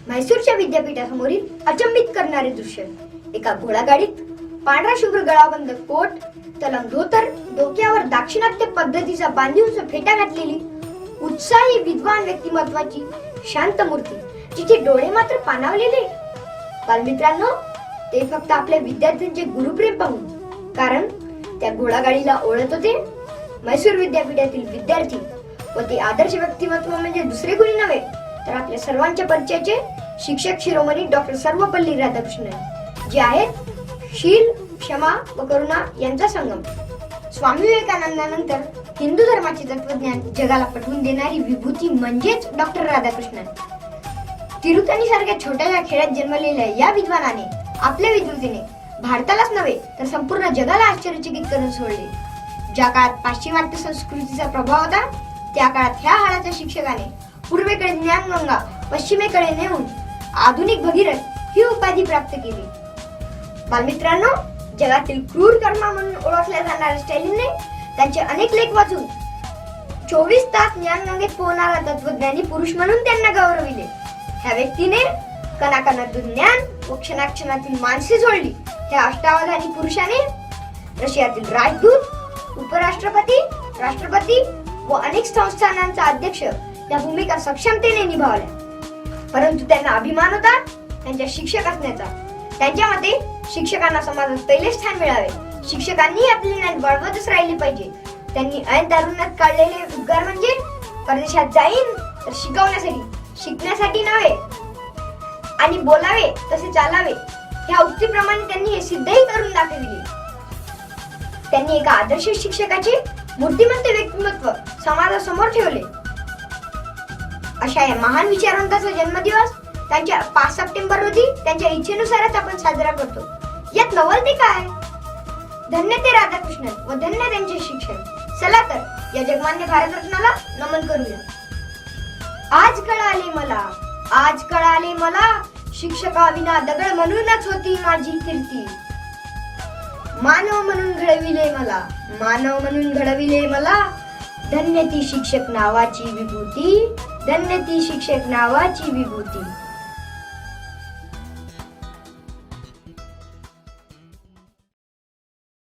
म्हैसूरच्या विद्यापीठासमोरील अचंबित करणारे दृश्य. एका घोडागाडीत पांढरा शुभ्र गळाबंद कोट, तलम धोतर, डोक्यावर दाक्षिणात्य पद्धतीचा बांधीवचा फेटा घातलेली उत्साही विद्वान व्यक्तिमत्वाची शांत मूर्ती, जिचे डोळे मात्र पाणावलेले. बालमित्रांनो, ते फक्त आपल्या विद्यार्थ्यांचे गुरुप्रेम पाहून, कारण त्या घोडागाडीला ओळखत होते म्हैसूर विद्यापीठातील विद्यार्थी व ते आदर्श व्यक्तिमत्व म्हणजे दुसरे कोणी नव्हे तर आपल्या सर्वांच्या परिचयाचे शिक्षक शिरोमणी डॉक्टर सर्वपल्ली राधाकृष्णन, जे आहेत शील, क्षमा व करुणा यांचा संगम. स्वामी विवेकानंदानंतर हिंदू धर्माचे तत्वज्ञान जगाला पटवून देणारी विभूती म्हणजेच डॉक्टर राधाकृष्णन. तिरुतनी सारख्या छोट्याशा खेड्यात जन्मलेल्या या विद्वानाने आपल्या विद्वतेने भारतालाच नव्हे तर संपूर्ण जगाला आश्चर्यचकित करून सोडले. ज्या काळात पाश्चिमात्य संस्कृतीचा प्रभाव होता, त्या काळात ह्या हाडाच्या शिक्षकाने पूर्वेकडे ज्ञानगंगा, पश्चिमेकडे नेऊन आधुनिक भगीरथ ही उपाधी प्राप्त केली. बालमित्रांनो, जगातील क्रूर कर्मा म्हणून ओळखल्या जाणाऱ्या स्टॅलिनने त्यांचे अनेक लेख वाचून 24 तास ज्ञानगंगेत पोहणारा तत्वज्ञानी पुरुष म्हणून त्यांना गौरविले. ह्या व्यक्तीने कणाकणातून ज्ञान व क्षणाक्षणातील माणसे जोडली. ह्या अष्टावधानी पुरुषाने रशियातील राजदूत, उपराष्ट्रपती, राष्ट्रपती व अनेक संस्थानांचा अध्यक्ष या भूमिका सक्षमतेने निभावल्या. परंतु त्यांना अभिमान होता त्यांच्या शिक्षक असण्याचा. त्यांच्या मते शिक्षकांना समाजात पहिले स्थान मिळावे. शिक्षकांनी आपले ज्ञान वाढवतच राहिले पाहिजे. त्यांनी ऐन तारुण्यात काढलेले उद्गार म्हणजे परदेशात जाईन तर शिकवण्यासाठी, शिकण्यासाठी नव्हे, आणि बोलावे तसे चालावे ह्या उक्तीप्रमाणे त्यांनी हे सिद्धही करून दाखविले. त्यांनी एका आदर्श शिक्षकाचे मूर्तिमंत व्यक्तिमत्व समाजासमोर ठेवले. अशा या महान विचारवंताचा जन्मदिवस त्यांच्या 5 सप्टेंबर रोजी त्यांच्या इच्छेनुसारच आपण साजरा करतो. यात नवल ते काय? धन्य ते राधाकृष्णन व धन्य त्यांचे शिक्षण. चला तर या जगमान्य भारतरत्नाला नमन करूया. आज कळाले मला शिक्षकाविना दगड म्हणूनच होती माझी कीर्ती. मानव म्हणून घडविले मला धन्य ती शिक्षक नावाची विभूती.